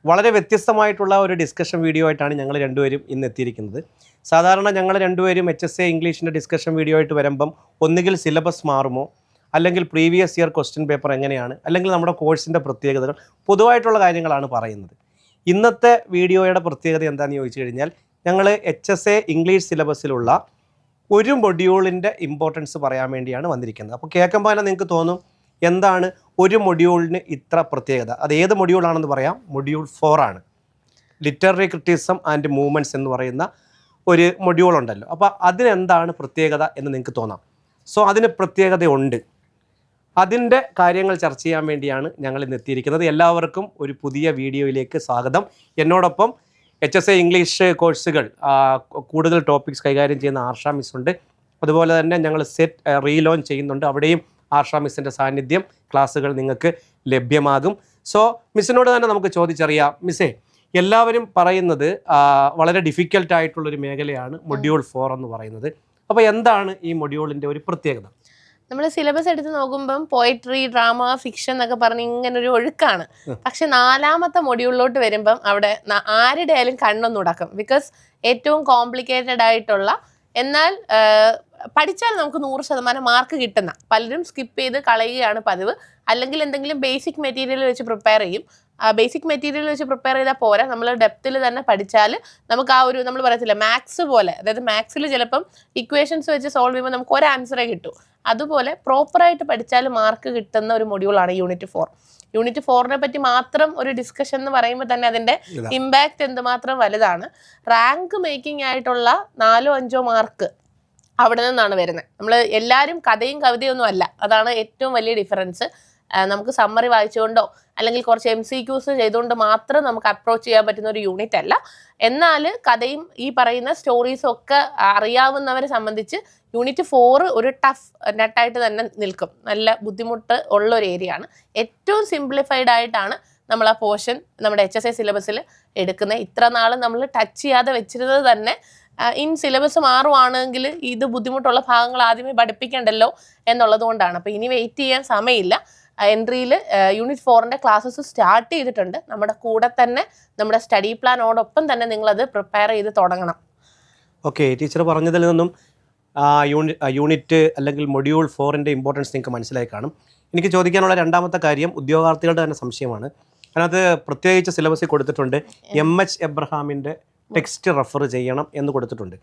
വളരെ വ്യത്യസ്തമായിട്ടുള്ള ഒരു ഡിസ്കഷൻ വീഡിയോ ആയിട്ടാണ് ഞങ്ങൾ രണ്ടുപേരും ഇന്ന് എത്തിയിരിക്കുന്നത്. സാധാരണ ഞങ്ങൾ രണ്ടുപേരും HSA ഇംഗ്ലീഷിൻ്റെ ഡിസ്കഷൻ വീഡിയോ ആയിട്ട് വരുമ്പം ഒന്നുകിൽ സിലബസ് മാറുമോ, അല്ലെങ്കിൽ പ്രീവിയസ് ഇയർ ക്വസ്റ്റ്യൻ പേപ്പർ എങ്ങനെയാണ്, അല്ലെങ്കിൽ നമ്മുടെ കോഴ്സിൻ്റെ പ്രത്യേകതകൾ, പൊതുവായിട്ടുള്ള കാര്യങ്ങളാണ് പറയുന്നത്. ഇന്നത്തെ വീഡിയോയുടെ പ്രത്യേകത എന്താണെന്ന് ചോദിച്ചു കഴിഞ്ഞാൽ, ഞങ്ങൾ HSA ഇംഗ്ലീഷ് സിലബസിലുള്ള ഒരു മൊഡ്യൂളിൻ്റെ ഇമ്പോർട്ടൻസ് പറയാൻ വേണ്ടിയാണ് വന്നിരിക്കുന്നത്. അപ്പോൾ കേൾക്കുമ്പോൾ തന്നെ നിങ്ങൾക്ക് തോന്നും എന്താണ് ഒരു മൊഡ്യൂളിന് ഇത്ര പ്രത്യേകത. അത് ഏത് മൊഡ്യൂളാണെന്ന് പറയാം. മൊഡ്യൂൾ 4 ആണ്. ലിറ്റററി ക്രിറ്റിസിസം ആൻഡ് മൂവ്മെൻറ്റ്സ് എന്ന് പറയുന്ന ഒരു മൊഡ്യൂൾ ഉണ്ടല്ലോ. അപ്പോൾ അതിനെന്താണ് പ്രത്യേകത എന്ന് നിങ്ങൾക്ക് തോന്നാം. സോ അതിന് പ്രത്യേകതയുണ്ട്. അതിൻ്റെ കാര്യങ്ങൾ ചർച്ച ചെയ്യാൻ വേണ്ടിയാണ് ഞങ്ങൾ ഇന്ന് എത്തിയിരിക്കുന്നത്. എല്ലാവർക്കും ഒരു പുതിയ വീഡിയോയിലേക്ക് സ്വാഗതം. എന്നോടൊപ്പം HSA ഇംഗ്ലീഷ് കോഴ്സുകൾ കൂടുതൽ ടോപ്പിക്സ് കൈകാര്യം ചെയ്യുന്ന ആർഷ മിസ് ഉണ്ട്. അതുപോലെ തന്നെ ഞങ്ങൾ സെറ്റ് റീലോഞ്ച് ചെയ്യുന്നുണ്ട്. അവിടെയും ആർഷ മിസ്സിൻ്റെ സാന്നിധ്യം, ക്ലാസ്സുകൾ നിങ്ങൾക്ക് ലഭ്യമാകും. സോ മിസ്സിനോട് തന്നെ നമുക്ക് ചോദിച്ചറിയാം. മിസ്സേ, എല്ലാവരും പറയുന്നത് വളരെ ഡിഫിക്കൽട്ടായിട്ടുള്ളൊരു മേഖലയാണ് മൊഡ്യൂൾ 4 എന്ന് പറയുന്നത്. അപ്പോൾ എന്താണ് ഈ മൊഡ്യൂളിൻ്റെ ഒരു പ്രത്യേകത? നമ്മൾ സിലബസ് എടുത്ത് നോക്കുമ്പം പോയട്രി, ഡ്രാമ, ഫിക്ഷൻ എന്നൊക്കെ പറഞ്ഞ് ഇങ്ങനെ ഒരു ഒഴുക്കാണ്. പക്ഷെ 4ാമത്തെ മൊഡ്യൂളിലോട്ട് വരുമ്പം അവിടെ ആരുടെ ആയാലും കണ്ണൊന്നും ഉടക്കും. ബിക്കോസ് ഏറ്റവും കോംപ്ലിക്കേറ്റഡ് ആയിട്ടുള്ള, എന്നാൽ പഠിച്ചാൽ നമുക്ക് 100% മാർക്ക് കിട്ടുന്ന, പലരും സ്കിപ്പ് ചെയ്ത് കളയുകയാണ് പതിവ്. അല്ലെങ്കിൽ എന്തെങ്കിലും ബേസിക് മെറ്റീരിയൽ വെച്ച് പ്രിപ്പയർ ചെയ്യും. ബേസിക് മെറ്റീരിയൽ വെച്ച് പ്രിപ്പയർ ചെയ്താൽ പോരാ, നമ്മൾ ഡെപ്തിൽ തന്നെ പഠിച്ചാൽ നമുക്ക് ആ ഒരു, നമ്മൾ പറയത്തില്ല മാത്സ് പോലെ, അതായത് മാത്സിൽ ചിലപ്പം ഇക്വേഷൻസ് വെച്ച് സോൾവ് ചെയ്യുമ്പോൾ നമുക്ക് ഒരു ആൻസറേ കിട്ടൂ. അതുപോലെ പ്രോപ്പറായിട്ട് പഠിച്ചാൽ മാർക്ക് കിട്ടുന്ന ഒരു മൊഡ്യൂളാണ് യൂണിറ്റ് 4. യൂണിറ്റ് 4നെ പറ്റി മാത്രം ഒരു ഡിസ്കഷൻ എന്ന് പറയുമ്പോൾ തന്നെ അതിൻ്റെ ഇമ്പാക്റ്റ് എന്തുമാത്രം വലുതാണ്. റാങ്ക് മേക്കിംഗ് ആയിട്ടുള്ള 4-5 മാർക്ക് അവിടെ നിന്നാണ് വരുന്നത്. നമ്മൾ എല്ലാവരും കഥയും കവിതയൊന്നും അല്ല, അതാണ് ഏറ്റവും വലിയ ഡിഫറൻസ്. നമുക്ക് സമ്മറി വായിച്ചുകൊണ്ടോ അല്ലെങ്കിൽ കുറച്ച് MCQs ചെയ്തുകൊണ്ട് മാത്രം നമുക്ക് അപ്രോച്ച് ചെയ്യാൻ പറ്റുന്ന ഒരു യൂണിറ്റ് അല്ല. എന്നാൽ കഥയും ഈ പറയുന്ന സ്റ്റോറീസും ഒക്കെ അറിയാവുന്നവരെ സംബന്ധിച്ച് യൂണിറ്റ് 4 ഒരു ടഫ് നെറ്റായിട്ട് തന്നെ നിൽക്കും. നല്ല ബുദ്ധിമുട്ട് ഉള്ള ഒരു ഏരിയ ആണ്. ഏറ്റവും സിംപ്ലിഫൈഡ് ആയിട്ടാണ് നമ്മൾ ആ പോർഷൻ നമ്മുടെ HSA സിലബസിൽ എടുക്കുന്നത്. ഇത്ര നാളും നമ്മൾ ടച്ച് ചെയ്യാതെ വെച്ചിരുന്നത് തന്നെ ഇൻ സിലബസ് മാറുവാണെങ്കിൽ ഇത് ബുദ്ധിമുട്ടുള്ള ഭാഗങ്ങൾ ആദ്യമേ പഠിപ്പിക്കണ്ടല്ലോ എന്നുള്ളത് കൊണ്ടാണ്. അപ്പോൾ ഇനി വെയിറ്റ് ചെയ്യാൻ സമയമില്ല. എൻട്രിയിൽ യൂണിറ്റ് 4ൻ്റെ ക്ലാസ്സസ് സ്റ്റാർട്ട് ചെയ്തിട്ടുണ്ട്. നമ്മുടെ കൂടെ തന്നെ നമ്മുടെ സ്റ്റഡി പ്ലാനോടൊപ്പം തന്നെ നിങ്ങളത് പ്രിപ്പയർ ചെയ്ത് തുടങ്ങണം. ഓക്കെ, ടീച്ചർ പറഞ്ഞതിൽ നിന്നും യൂണിറ്റ് അല്ലെങ്കിൽ മൊഡ്യൂൾ 4ൻ്റെ ഇമ്പോർട്ടൻസ് നിങ്ങൾക്ക് മനസ്സിലായി കാണും. എനിക്ക് ചോദിക്കാനുള്ള രണ്ടാമത്തെ കാര്യം ഉദ്യോഗാർത്ഥികളുടെ തന്നെ സംശയമാണ്. അതിനകത്ത് പ്രത്യേകിച്ച് സിലബസിൽ കൊടുത്തിട്ടുണ്ട് MH എബ്രഹാമിൻ്റെ ടെക്സ്റ്റ് റെഫർ ചെയ്യണം എന്ന് കൊടുത്തിട്ടുണ്ട്.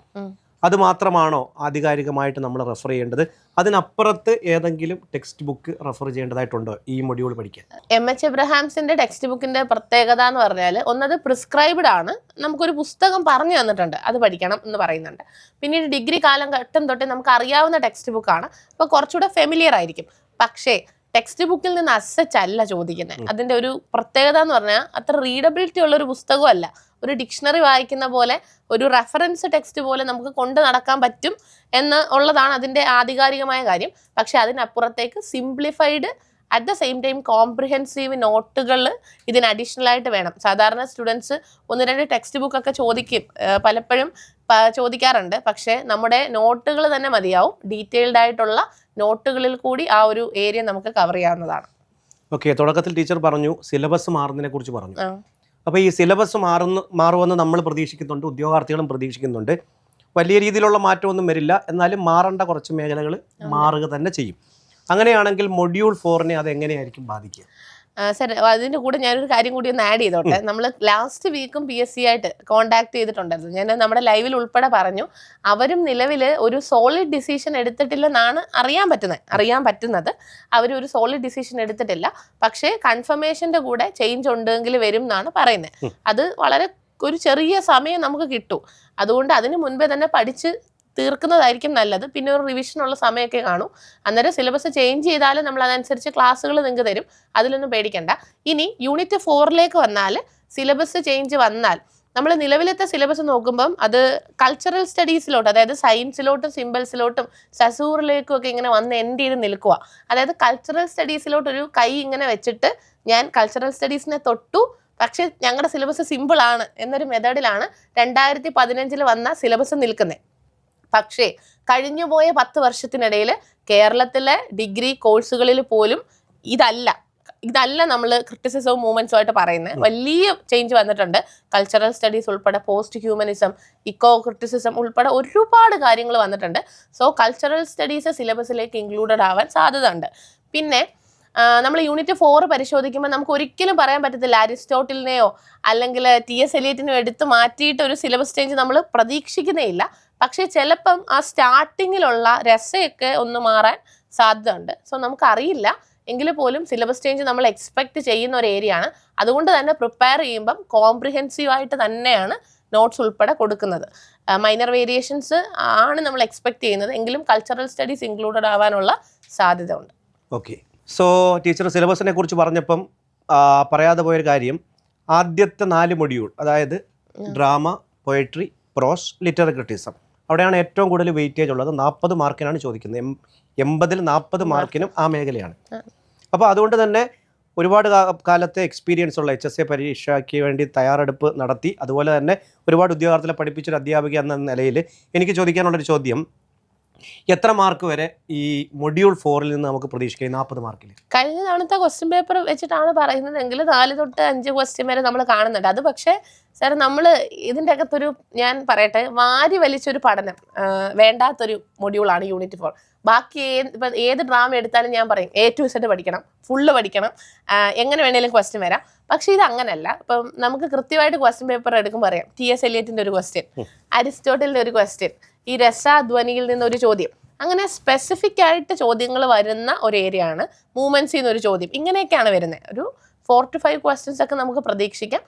അത് മാത്രമാണോ ആധികാരികമായിട്ട് നമ്മൾ റെഫർ ചെയ്യേണ്ടത്? അതിനപ്പുറത്ത് ഏതെങ്കിലും ടെക്സ്റ്റ് ബുക്ക് റെഫർ ചെയ്യേണ്ടതായിട്ടുണ്ടോ ഈ മൊഡ്യൂൾ പഠിക്കാൻ? MH എബ്രഹാംസിന്റെ ടെക്സ്റ്റ് ബുക്കിന്റെ പ്രത്യേകത എന്ന് പറഞ്ഞാൽ, ഒന്നത് പ്രിസ്ക്രൈബ്ഡ് ആണ്. നമുക്കൊരു പുസ്തകം പറഞ്ഞു തന്നിട്ടുണ്ട്, അത് പഠിക്കണം എന്ന് പറയുന്നുണ്ട്. പിന്നീട് ഡിഗ്രി കാലഘട്ടം തൊട്ട് നമുക്ക് അറിയാവുന്ന ടെക്സ്റ്റ് ബുക്കാണ്. അപ്പോൾ കുറച്ചുകൂടെ ഫെമിലിയർ ആയിരിക്കും. പക്ഷേ ടെക്സ്റ്റ് ബുക്കിൽ നിന്ന് അല്ല ചോദിക്കുന്നത്. അതിൻ്റെ ഒരു പ്രത്യേകത എന്ന് പറഞ്ഞാൽ അത്ര റീഡബിലിറ്റി ഉള്ളൊരു പുസ്തകമല്ല. ഒരു ഡിക്ഷണറി വായിക്കുന്ന പോലെ, ഒരു റെഫറൻസ് ടെക്സ്റ്റ് പോലെ നമുക്ക് കൊണ്ട് നടക്കാൻ പറ്റും എന്ന് ഉള്ളതാണ് അതിൻ്റെ ആധികാരികമായ കാര്യം. പക്ഷെ അതിനപ്പുറത്തേക്ക് simplified at the same time comprehensive നോട്ടുകൾ ഇതിന് അഡീഷണൽ ആയിട്ട് വേണം. സാധാരണ സ്റ്റുഡൻസ് 1-2 ടെക്സ്റ്റ് ബുക്കൊക്കെ ചോദിക്കും, പലപ്പോഴും ചോദിക്കാറുണ്ട്. പക്ഷേ നമ്മുടെ നോട്ടുകൾ തന്നെ മതിയാവും. ഡീറ്റെയിൽഡ് ആയിട്ടുള്ള നോട്ടുകളിൽ കൂടി ആ ഒരു ഏരിയ നമുക്ക് കവർ ചെയ്യാവുന്നതാണ്. ഓക്കെ, തുടക്കത്തിൽ ടീച്ചർ പറഞ്ഞു സിലബസ് മാറുന്നതിനെ കുറിച്ച് പറഞ്ഞു. അപ്പോൾ ഈ സിലബസ് മാറുമെന്ന് നമ്മൾ പ്രതീക്ഷിക്കുന്നുണ്ട്, ഉദ്യോഗാർത്ഥികളും പ്രതീക്ഷിക്കുന്നുണ്ട്. വലിയ രീതിയിലുള്ള മാറ്റമൊന്നും വരില്ല, എന്നാലും മാറേണ്ട കുറച്ച് മേഖലകൾ മാറുക തന്നെ ചെയ്യും. അങ്ങനെയാണെങ്കിൽ മൊഡ്യൂൾ 4നെ അത് എങ്ങനെയായിരിക്കും ബാധിക്കുക? സർ, അതിൻ്റെ കൂടെ ഞാനൊരു കാര്യം കൂടി ഒന്ന് ആഡ് ചെയ്തോട്ടെ. നമ്മൾ ലാസ്റ്റ് വീക്കും PSC ആയിട്ട് കോൺടാക്ട് ചെയ്തിട്ടുണ്ടായിരുന്നു. ഞാൻ നമ്മുടെ ലൈവിൽ ഉൾപ്പെടെ പറഞ്ഞു, അവരും നിലവിൽ ഒരു സോളിഡ് ഡിസിഷൻ എടുത്തിട്ടില്ലെന്നാണ് അറിയാൻ പറ്റുന്നത്. അവരൊരു സോളിഡ് ഡിസിഷൻ എടുത്തിട്ടില്ല. പക്ഷേ കൺഫർമേഷൻ്റെ കൂടെ ചേഞ്ച് ഉണ്ടെങ്കിൽ വരും എന്നാണ് പറയുന്നത്. അത് വളരെ ഒരു ചെറിയ സമയം നമുക്ക് കിട്ടും. അതുകൊണ്ട് അതിന് മുൻപേ തന്നെ പഠിച്ച് തീർക്കുന്നതായിരിക്കും നല്ലത്. പിന്നെ ഒരു റിവിഷനുള്ള സമയമൊക്കെ കാണും. അന്നേരം സിലബസ് ചേഞ്ച് ചെയ്താലും നമ്മൾ അതനുസരിച്ച് ക്ലാസ്സുകൾ നിങ്ങൾക്ക് തരും, അതിലൊന്നും പേടിക്കണ്ട. ഇനി യൂണിറ്റ് 4ലേക്ക് വന്നാൽ, സിലബസ് ചേഞ്ച് വന്നാൽ, നമ്മൾ നിലവിലത്തെ സിലബസ് നോക്കുമ്പം അത് കൾച്ചറൽ സ്റ്റഡീസിലോട്ട്, അതായത് സയൻസിലോട്ടും സിമ്പിൾസിലോട്ടും സസൂറിലേക്കും ഒക്കെ ഇങ്ങനെ വന്ന് എൻഡ് ചെയ്ത് നിൽക്കുക. അതായത് കൾച്ചറൽ സ്റ്റഡീസിലോട്ടൊരു കൈ ഇങ്ങനെ വെച്ചിട്ട് ഞാൻ കൾച്ചറൽ സ്റ്റഡീസിനെ തൊട്ടു, പക്ഷേ ഞങ്ങളുടെ സിലബസ് സിമ്പിളാണ് എന്നൊരു മെത്തേഡിലാണ് 2015 വന്ന സിലബസ് നിൽക്കുന്നത്. പക്ഷേ കഴിഞ്ഞുപോയ 10 വർഷത്തിനിടയിൽ കേരളത്തിലെ ഡിഗ്രി കോഴ്സുകളിൽ പോലും ഇതല്ല ഇതല്ല നമ്മൾ ക്രിറ്റിസിസവും മൂവ്മെന്റ്സും ആയിട്ട് പറയുന്നത്. വലിയ ചേഞ്ച് വന്നിട്ടുണ്ട്. കൾച്ചറൽ സ്റ്റഡീസ് ഉൾപ്പെടെ, പോസ്റ്റ് ഹ്യൂമനിസം, ഇക്കോ ക്രിറ്റിസിസം ഉൾപ്പെടെ ഒരുപാട് കാര്യങ്ങൾ വന്നിട്ടുണ്ട്. സോ കൾച്ചറൽ സ്റ്റഡീസ് സിലബസിലേക്ക് ഇൻക്ലൂഡഡ് ആവാൻ സാധ്യത ഉണ്ട്. പിന്നെ നമ്മൾ യൂണിറ്റ് 4 പരിശോധിക്കുമ്പോൾ നമുക്ക് ഒരിക്കലും പറയാൻ പറ്റത്തില്ല അരിസ്റ്റോട്ടിലിനെയോ അല്ലെങ്കിൽ TS എലിയറ്റിനെയോ എടുത്ത് മാറ്റിയിട്ട് ഒരു സിലബസ് ചേഞ്ച് നമ്മൾ പ്രതീക്ഷിക്കുന്നേ ഇല്ല. പക്ഷേ ചിലപ്പം ആ സ്റ്റാർട്ടിങ്ങിലുള്ള രസയൊക്കെ ഒന്ന് മാറാൻ സാധ്യത ഉണ്ട്. സോ നമുക്കറിയില്ല, എങ്കിൽ പോലും സിലബസ് ചേഞ്ച് നമ്മൾ എക്സ്പെക്ട് ചെയ്യുന്ന ഒരു ഏരിയ ആണ്. അതുകൊണ്ട് തന്നെ പ്രിപ്പയർ ചെയ്യുമ്പം കോംപ്രിഹെൻസീവ് ആയിട്ട് തന്നെയാണ് നോട്ട്സ് ഉൾപ്പെടെ കൊടുക്കുന്നത്. മൈനർ വേരിയേഷൻസ് ആണ് നമ്മൾ എക്സ്പെക്ട് ചെയ്യുന്നത്, എങ്കിലും കൾച്ചറൽ സ്റ്റഡീസ് ഇൻക്ലൂഡഡ് ആവാനുള്ള സാധ്യത ഉണ്ട്. ഓക്കെ. സോ ടീച്ചർ സിലബസിനെ കുറിച്ച് പറഞ്ഞപ്പം പറയാതെ പോയൊരു കാര്യം, ആദ്യത്തെ 4 മൊഡ്യൂൾ, അതായത് ഡ്രാമ, പോയട്രി, പ്രോസ്, ലിറ്റററി ക്രിറ്റിസം, അവിടെയാണ് ഏറ്റവും കൂടുതൽ വെയിറ്റേജ് ഉള്ളത്. 40 മാർക്കിനാണ് ചോദിക്കുന്നത്. 80-ൽ 40 മാർക്കിനും ആ മേഖലയാണ്. അപ്പോൾ അതുകൊണ്ട് തന്നെ ഒരുപാട് കാലത്തെ എക്സ്പീരിയൻസ് ഉള്ള HSA പരീക്ഷയ്ക്ക് വേണ്ടി തയ്യാറെടുപ്പ് നടത്തി, അതുപോലെ തന്നെ ഒരുപാട് ഉദ്യോഗാർത്ഥികളെ പഠിപ്പിച്ചൊരു അധ്യാപിക എന്ന നിലയിൽ എനിക്ക് ചോദിക്കാനുള്ളൊരു ചോദ്യം, എത്ര മാർക്ക് വരെ ഈ മൊഡ്യൂൾ 4-ൽ നിന്ന് നമുക്ക് പ്രതീക്ഷിക്കാം? 40 മാർക്കിൽ കഴിഞ്ഞ തവണത്തെ ക്വസ്റ്റ്യൻ പേപ്പർ വെച്ചിട്ടാണ് പറയുന്നതെങ്കിൽ 4 തൊട്ട് 5 ക്വസ്റ്റ്യൻ വരെ നമ്മൾ കാണുന്നുണ്ട്. അത് പക്ഷേ സാർ നമ്മൾ ഇതിൻ്റെ അകത്തൊരു, ഞാൻ പറയട്ടെ, വാരി വലിച്ചൊരു പഠനം വേണ്ടാത്തൊരു മൊഡ്യൂളാണ് യൂണിറ്റ് 4. ബാക്കി ഇപ്പം ഏത് ഡ്രാമ എടുത്താലും ഞാൻ പറയും A to Z പഠിക്കണം, ഫുള്ള് പഠിക്കണം, എങ്ങനെ വേണേലും ക്വസ്റ്റ്യൻ വരാം. പക്ഷേ ഇത് അങ്ങനെയല്ല. ഇപ്പം നമുക്ക് കൃത്യമായിട്ട് ക്വസ്റ്റ്യൻ പേപ്പർ എടുക്കുമ്പോൾ അറിയാം, TS എലിയറ്റിൻ്റെ ഒരു ക്വസ്റ്റ്യൻ, അരിസ്റ്റോട്ടലിൻ്റെ ഒരു ക്വസ്റ്റ്യൻ, ഈ രസാധ്വനിയിൽ നിന്നൊരു ചോദ്യം, അങ്ങനെ സ്പെസിഫിക് ആയിട്ട് ചോദ്യങ്ങൾ വരുന്ന ഒരു ഏരിയ ആണ്. മൂവ്മെന്റ്സിൽ നിന്നൊരു ചോദ്യം, ഇങ്ങനെയൊക്കെയാണ് വരുന്നത്. ഒരു 4 to 5 ക്വസ്റ്റ്യൻസ് ഒക്കെ നമുക്ക് പ്രതീക്ഷിക്കാം.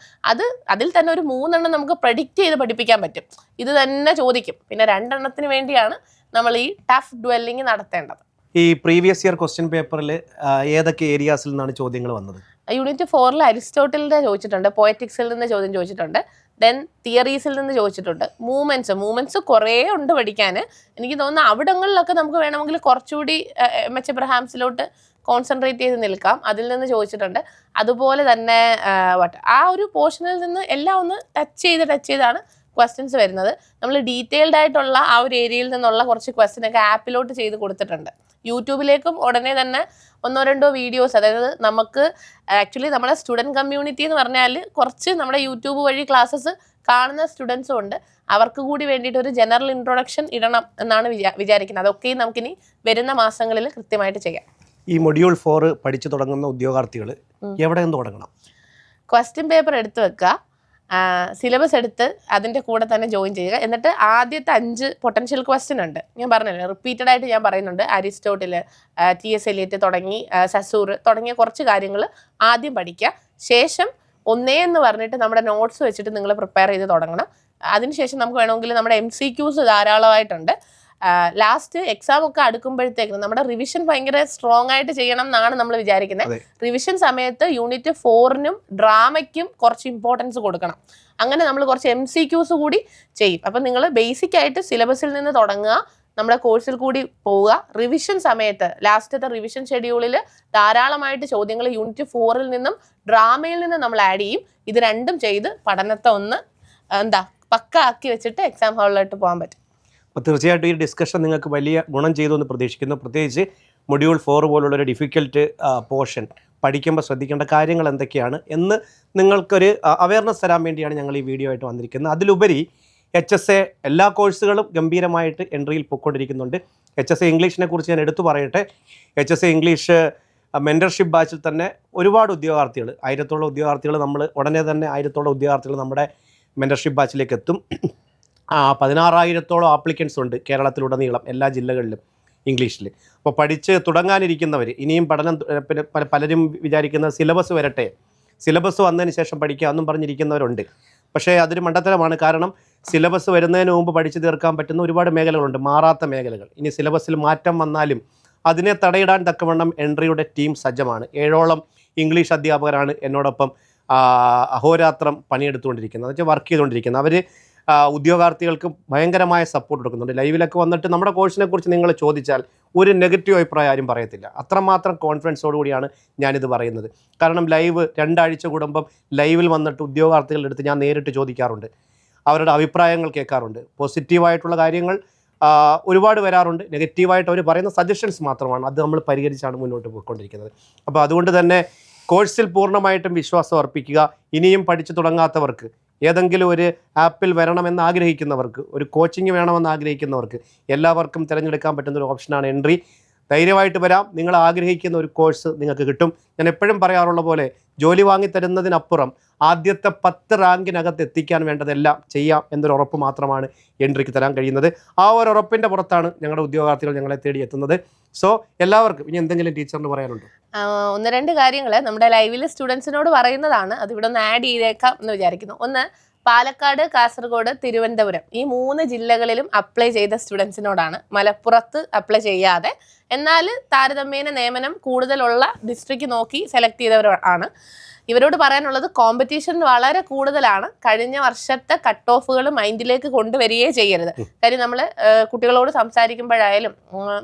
അതിൽ തന്നെ ഒരു 3 എണ്ണം നമുക്ക് പ്രഡിക്റ്റ് ചെയ്ത് പഠിപ്പിക്കാൻ പറ്റും. ഇത് തന്നെ ചോദിക്കും. പിന്നെ 2 എണ്ണത്തിന് വേണ്ടിയാണ് നമ്മൾ ഈ ടഫ് ഡ്വെല്ലിംഗ് നടത്തേണ്ടത്. ഈ പ്രീവിയസ് ഇയർ ക്വസ്റ്റ്യൻ പേപ്പറിൽ ഏതൊക്കെ ഏരിയാസിൽ നിന്നാണ് ചോദ്യങ്ങൾ വന്നത്? യൂണിറ്റ് 4-ൽ അരിസ്റ്റോട്ടലിൻ്റെ ചോദിച്ചിട്ടുണ്ട്, പോയറ്റിക്സിൽ നിന്ന് ചോദ്യം ചോദിച്ചിട്ടുണ്ട്, ദെൻ തിയറീസിൽ നിന്ന് ചോദിച്ചിട്ടുണ്ട്. മൂവ്മെന്റ്സ് കുറേ ഉണ്ട് പഠിക്കാൻ. എനിക്ക് തോന്നുന്നു അവിടങ്ങളിലൊക്കെ നമുക്ക് വേണമെങ്കിൽ കുറച്ചുകൂടി MH എബ്രഹാംസിലോട്ട് കോൺസെൻട്രേറ്റ് ചെയ്ത് നിൽക്കാം. അതിൽ നിന്ന് ചോദിച്ചിട്ടുണ്ട്. അതുപോലെ തന്നെ ആ ഒരു പോർഷനിൽ നിന്ന് എല്ലാം ഒന്ന് ടച്ച് ചെയ്താണ് ക്വസ്റ്റ്യൻസ് വരുന്നത്. നമ്മൾ ഡീറ്റെയിൽഡ് ആയിട്ടുള്ള ആ ഒരു ഏരിയയിൽ നിന്നുള്ള കുറച്ച് ക്വസ്റ്റ്യനൊക്കെ ആപ്പിലോട്ട് ചെയ്ത് കൊടുത്തിട്ടുണ്ട്. യൂട്യൂബിലേക്കും ഉടനെ തന്നെ 1-2 വീഡിയോസ്, അതായത് നമുക്ക് ആക്ച്വലി നമ്മുടെ സ്റ്റുഡൻറ് കമ്മ്യൂണിറ്റി എന്ന് പറഞ്ഞാൽ കുറച്ച് നമ്മുടെ യൂട്യൂബ് വഴി ക്ലാസ്സസ് കാണുന്ന സ്റ്റുഡൻസും ഉണ്ട്. അവർക്ക് കൂടി വേണ്ടിയിട്ട് ഒരു ജനറൽ ഇൻട്രൊഡക്ഷൻ ഇടണം എന്നാണ് വിചാരിക്കുന്നത്. അതൊക്കെയും നമുക്കിനി വരുന്ന മാസങ്ങളിൽ കൃത്യമായിട്ട് ചെയ്യാം. ഈ മൊഡ്യൂൾ 4 പഠിച്ചു തുടങ്ങുന്ന ഉദ്യോഗാർത്ഥികൾ എവിടെ നിന്ന് തുടങ്ങണം? ക്വസ്റ്റ്യൻ പേപ്പർ എടുത്ത് വെക്കുക, സിലബസ് എടുത്ത് അതിൻ്റെ കൂടെ തന്നെ ജോയിൻ ചെയ്യുക. എന്നിട്ട് ആദ്യത്തെ 5 പൊട്ടൻഷ്യൽ ക്വസ്റ്റ്യൻ ഉണ്ട്. ഞാൻ പറഞ്ഞല്ലോ, റിപ്പീറ്റഡ് ആയിട്ട് ഞാൻ പറയുന്നുണ്ട്. അരിസ്റ്റോട്ടിൽ, TS എലിയറ്റ് തുടങ്ങി, സസൂർ തുടങ്ങിയ കുറച്ച് കാര്യങ്ങൾ ആദ്യം പഠിക്കുക. ശേഷം 1 എന്ന് പറഞ്ഞിട്ട് നമ്മുടെ നോട്ട്സ് വെച്ചിട്ട് നിങ്ങൾ പ്രിപ്പയർ ചെയ്ത് തുടങ്ങണം. അതിനുശേഷം നമുക്ക് വേണമെങ്കിൽ നമ്മുടെ MCQs ധാരാളമായിട്ടുണ്ട്. ലാസ്റ്റ് എക്സാം ഒക്കെ അടുക്കുമ്പോഴത്തേക്കും നമ്മുടെ റിവിഷൻ ഭയങ്കര സ്ട്രോങ് ആയിട്ട് ചെയ്യണം എന്നാണ് നമ്മൾ വിചാരിക്കുന്നത്. റിവിഷൻ സമയത്ത് യൂണിറ്റ് 4-നും ഡ്രാമയ്ക്കും കുറച്ച് ഇമ്പോർട്ടൻസ് കൊടുക്കണം. അങ്ങനെ നമ്മൾ കുറച്ച് MCQs കൂടി ചെയ്യും. അപ്പം നിങ്ങൾ ബേസിക് ആയിട്ട് സിലബസിൽ നിന്ന് തുടങ്ങുക, നമ്മുടെ കോഴ്സിൽ കൂടി പോവുക. റിവിഷൻ സമയത്ത് ലാസ്റ്റത്തെ റിവിഷൻ ഷെഡ്യൂളിൽ ധാരാളമായിട്ട് ചോദ്യങ്ങൾ യൂണിറ്റ് 4-ൽ നിന്നും ഡ്രാമയിൽ നിന്നും നമ്മൾ ആഡ് ചെയ്യും. ഇത് രണ്ടും ചെയ്ത് പഠനത്തെ ഒന്ന് പക്ക ആക്കി വെച്ചിട്ട് എക്സാം ഹാളിലോട്ട് പോകാൻ പറ്റും. അപ്പോൾ തീർച്ചയായിട്ടും ഈ ഡിസ്കഷൻ നിങ്ങൾക്ക് വലിയ ഗുണം ചെയ്തു എന്ന് പ്രതീക്ഷിക്കുന്നു. പ്രത്യേകിച്ച് മൊഡ്യൂൾ 4 പോലുള്ളൊരു ഡിഫിക്കൽട്ട് പോർഷൻ പഠിക്കുമ്പോൾ ശ്രദ്ധിക്കേണ്ട കാര്യങ്ങൾ എന്തൊക്കെയാണ് എന്ന് നിങ്ങൾക്കൊരു അവയർനെസ് തരാൻ വേണ്ടിയാണ് ഞങ്ങൾ ഈ വീഡിയോ ആയിട്ട് വന്നിരിക്കുന്നത്. അതിലുപരി HSA എല്ലാ കോഴ്സുകളും ഗംഭീരമായിട്ട് എൻട്രിയിൽ പൊയ്ക്കൊണ്ടിരിക്കുന്നുണ്ട്. HSA ഇംഗ്ലീഷിനെ കുറിച്ച് ഞാൻ എടുത്തു പറയട്ടെ. HSA ഇംഗ്ലീഷ് മെൻറ്റർഷിപ്പ് ബാച്ചിൽ തന്നെ ഒരുപാട് ഉദ്യോഗാർത്ഥികൾ, 1000-ഓളം ഉദ്യോഗാർത്ഥികൾ, നമ്മൾ ഉടനെ തന്നെ 1000-ഓളം ഉദ്യോഗാർത്ഥികൾ നമ്മുടെ മെൻറ്റർഷിപ്പ് ബാച്ചിലേക്ക് എത്തും. 16,000-ഓളം ആപ്ലിക്കൻസ് ഉണ്ട് കേരളത്തിലുടനീളം എല്ലാ ജില്ലകളിലും ഇംഗ്ലീഷിൽ. അപ്പോൾ പഠിച്ച് തുടങ്ങാനിരിക്കുന്നവർ, ഇനിയും പഠനം, പിന്നെ പലരും വിചാരിക്കുന്ന സിലബസ് വരട്ടെ, സിലബസ് വന്നതിന് ശേഷം പഠിക്കുക എന്നും പറഞ്ഞിരിക്കുന്നവരുണ്ട്. പക്ഷേ അതൊരു മണ്ടത്തരമാണ്. കാരണം സിലബസ് വരുന്നതിന് മുമ്പ് പഠിച്ചു തീർക്കാൻ പറ്റുന്ന ഒരുപാട് മേഖലകളുണ്ട്, മാറാത്ത മേഖലകൾ. ഇനി സിലബസിൽ മാറ്റം വന്നാലും അതിനെ തടയിടാൻ തക്കവണ്ണം എൻട്രിയുടെ ടീം സജ്ജമാണ്. 7ഓളം ഇംഗ്ലീഷ് അധ്യാപകരാണ് എന്നോടൊപ്പം അഹോരാത്രം പണിയെടുത്തുകൊണ്ടിരിക്കുന്നത്, എന്ന് വെച്ചാൽ വർക്ക് ചെയ്തുകൊണ്ടിരിക്കുന്നത്. അവർ ഉദ്യോഗാർത്ഥികൾക്ക് ഭയങ്കരമായ സപ്പോർട്ട് കൊടുക്കുന്നുണ്ട്. ലൈവിലൊക്കെ വന്നിട്ട് നമ്മുടെ കോഴ്സിനെ കുറിച്ച് നിങ്ങൾ ചോദിച്ചാൽ ഒരു നെഗറ്റീവ് അഭിപ്രായം ആരും പറയത്തില്ല. അത്രമാത്രം കോൺഫിഡൻസോടു കൂടിയാണ് ഞാനിത് പറയുന്നത്. കാരണം ലൈവ് 2 ആഴ്ച കൂടുമ്പം ലൈവിൽ വന്നിട്ട് ഉദ്യോഗാർത്ഥികളുടെ അടുത്ത് ഞാൻ നേരിട്ട് ചോദിക്കാറുണ്ട്, അവരുടെ അഭിപ്രായങ്ങൾ കേൾക്കാറുണ്ട്. പോസിറ്റീവായിട്ടുള്ള കാര്യങ്ങൾ ഒരുപാട് വരാറുണ്ട്, നെഗറ്റീവായിട്ട് അവർ പറയുന്ന സജഷൻസ് മാത്രമാണ്. അത് നമ്മൾ പരിഹരിച്ചാണ് മുന്നോട്ട് പോയിക്കൊണ്ടിരിക്കുന്നത്. അപ്പോൾ അതുകൊണ്ട് തന്നെ കോഴ്സിൽ പൂർണ്ണമായിട്ടും വിശ്വാസം അർപ്പിക്കുക. ഇനിയും പഠിച്ചു തുടങ്ങാത്തവർക്ക്, ഏതെങ്കിലും ഒരു ആപ്പിൽ വരണമെന്ന് ആഗ്രഹിക്കുന്നവർക്ക്, ഒരു കോച്ചിങ് വേണമെന്ന് ആഗ്രഹിക്കുന്നവർക്ക് എല്ലാവർക്കും തിരഞ്ഞെടുക്കാൻ പറ്റുന്ന ഒരു ഓപ്ഷനാണ് എൻട്രി. ധൈര്യമായിട്ട് വരാം. നിങ്ങൾ ആഗ്രഹിക്കുന്ന ഒരു കോഴ്സ് നിങ്ങൾക്ക് കിട്ടും. ഞാൻ എപ്പോഴും പറയാറുള്ള പോലെ ജോലി വാങ്ങിത്തരുന്നതിനപ്പുറം ആദ്യത്തെ 10 റാങ്കിനകത്ത് എത്തിക്കാൻ വേണ്ടതെല്ലാം ചെയ്യാം എന്നൊരു ഉറപ്പ് മാത്രമാണ് എൻട്രിക്ക് തരാൻ കഴിയുന്നത്. ആ ഒരു ഉറപ്പിൻ്റെ പുറത്താണ് ഞങ്ങളുടെ ഉദ്യോഗാർത്ഥികൾ ഞങ്ങളെ തേടി എത്തുന്നത്. സോ എല്ലാവർക്കും ഇനി എന്തെങ്കിലും ടീച്ചറിന് പറയാനുണ്ടോ? 1-2 കാര്യങ്ങൾ നമ്മുടെ ലൈവിലെ സ്റ്റുഡൻസിനോട് പറയുന്നതാണ്. അത് ഇവിടെ ഒന്ന് ആഡ് ചെയ്തേക്കാം എന്ന് വിചാരിക്കുന്നു. ഒന്ന്, പാലക്കാട്, കാസർഗോഡ്, തിരുവനന്തപുരം ഈ 3 ജില്ലകളിലും അപ്ലൈ ചെയ്ത സ്റ്റുഡൻസിനോടാണ്. മലപ്പുറത്ത് അപ്ലൈ ചെയ്യാതെ എന്നാൽ താരതമ്യേന നിയമനം കൂടുതലുള്ള ഡിസ്ട്രിക്റ്റ് നോക്കി സെലക്ട് ചെയ്തവരാണ്. ഇവരോട് പറയാനുള്ളത് കോമ്പറ്റീഷൻ വളരെ കൂടുതലാണ്. കഴിഞ്ഞ വർഷത്തെ കട്ട് ഓഫുകൾ മൈൻഡിലേക്ക് കൊണ്ടുവരികയേ ചെയ്യരുത്. കാര്യം നമ്മൾ കുട്ടികളോട് സംസാരിക്കുമ്പോഴായാലും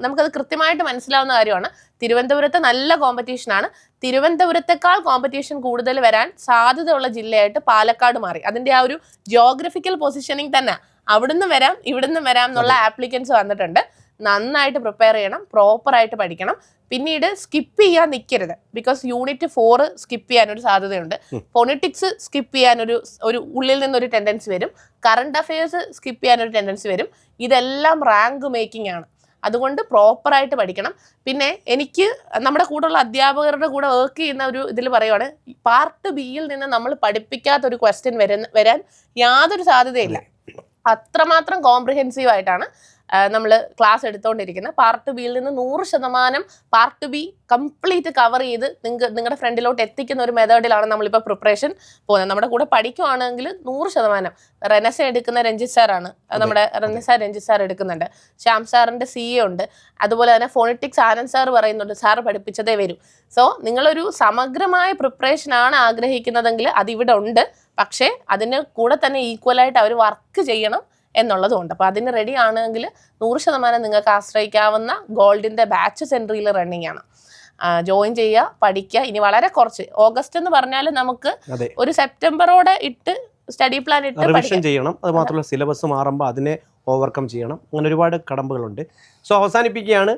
നമുക്കത് കൃത്യമായിട്ട് മനസ്സിലാവുന്ന കാര്യമാണ്. തിരുവനന്തപുരത്ത് നല്ല കോമ്പറ്റീഷനാണ്. തിരുവനന്തപുരത്തെക്കാൾ കോമ്പറ്റീഷൻ കൂടുതൽ വരാൻ സാധ്യതയുള്ള ജില്ലയായിട്ട് പാലക്കാട് മാറി. അതിൻ്റെ ആ ഒരു ജിയോഗ്രഫിക്കൽ പൊസിഷനിങ് തന്നെ അവിടുന്ന് വരാം ഇവിടുന്ന് വരാം എന്നുള്ള ആപ്ലിക്കൻസ് വന്നിട്ടുണ്ട്. നന്നായിട്ട് പ്രിപ്പയർ ചെയ്യണം, പ്രോപ്പറായിട്ട് പഠിക്കണം. പിന്നീട് സ്കിപ്പ് ചെയ്യാൻ നിൽക്കരുത്. ബിക്കോസ് യൂണിറ്റ് 4 സ്കിപ്പ് ചെയ്യാനൊരു സാധ്യതയുണ്ട്. ഫോണറ്റിക്സ് സ്കിപ്പ് ചെയ്യാനൊരു ഉള്ളിൽ നിന്നൊരു ടെൻഡൻസി വരും. കറണ്ട് അഫയേഴ്സ് സ്കിപ്പ് ചെയ്യാനൊരു ടെൻഡൻസി വരും. ഇതെല്ലാം റാങ്ക് മേക്കിംഗ് ആണ്. അതുകൊണ്ട് പ്രോപ്പറായിട്ട് പഠിക്കണം. പിന്നെ എനിക്ക് നമ്മുടെ കൂടെയുള്ള അധ്യാപകരുടെ കൂടെ വർക്ക് ചെയ്യുന്ന ഒരു ഇതിൽ പറയുവാണ്, പാർട്ട് ബിയിൽ നിന്ന് നമ്മൾ പഠിപ്പിക്കാത്തൊരു ക്വസ്റ്റ്യൻ വരാൻ യാതൊരു സാധ്യതയില്ല. അത്രമാത്രം കോംപ്രിഹെൻസീവ് ആയിട്ടാണ് നമ്മൾ ക്ലാസ് എടുത്തുകൊണ്ടിരിക്കുന്നത്. പാർട്ട് ബിയിൽ നിന്ന് 100% പാർട്ട് ബി കംപ്ലീറ്റ് കവർ ചെയ്ത് നിങ്ങളുടെ ഫ്രണ്ടിലോട്ട് എത്തിക്കുന്ന ഒരു മെത്തേഡിലാണ് നമ്മളിപ്പോൾ പ്രിപ്പറേഷൻ പോകുന്നത്. നമ്മുടെ കൂടെ പഠിക്കുവാണെങ്കിൽ 100% റെനസ എടുക്കുന്ന രഞ്ജിത്ത് സാറാണ്. നമ്മുടെ രഞ്ജിത്ത് സാർ എടുക്കുന്നുണ്ട്. ശ്യാം സാറിൻ്റെ CA ഉണ്ട്. അതുപോലെ തന്നെ ഫോണറ്റിക്സ് ആനന്ദ് സാർ പറയുന്നുണ്ട്. സാറ് പഠിപ്പിച്ചതേ വരും. സോ നിങ്ങളൊരു സമഗ്രമായ പ്രിപ്പറേഷനാണ് ആഗ്രഹിക്കുന്നതെങ്കിൽ അതിവിടെ ഉണ്ട്. പക്ഷേ അതിന് കൂടെ തന്നെ ഈക്വലായിട്ട് അവർ വർക്ക് ചെയ്യണം എന്നുള്ളതുകൊണ്ട്. അപ്പോൾ അതിന് റെഡി ആണെങ്കിൽ 100% നിങ്ങൾക്ക് ആശ്രയിക്കാവുന്ന ഗോൾഡിൻ്റെ ബാച്ച് സെൻട്രിയിൽ റണ്ണിങ് ആണ്. ജോയിൻ ചെയ്യുക, പഠിക്കുക. ഇനി വളരെ കുറച്ച്, ഓഗസ്റ്റ് എന്ന് പറഞ്ഞാൽ നമുക്ക് ഒരു സെപ്റ്റംബറോടെ ഇട്ട് സ്റ്റഡി പ്ലാൻ ഇട്ട് റിവിഷൻ ചെയ്യണം. അത് മാത്രമല്ല സിലബസ് മാറുമ്പോൾ അതിനെ ഓവർകം ചെയ്യണം. അങ്ങനെ ഒരുപാട് കടമ്പകളുണ്ട്. സോ അവസാനിപ്പിക്കുകയാണ്,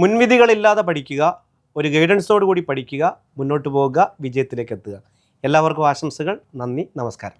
മുൻവിധികളില്ലാതെ പഠിക്കുക, ഒരു ഗൈഡൻസോട് കൂടി പഠിക്കുക, മുന്നോട്ട് പോകുക, വിജയത്തിലേക്ക് എത്തുക. എല്ലാവർക്കും ആശംസകൾ. നന്ദി, നമസ്കാരം.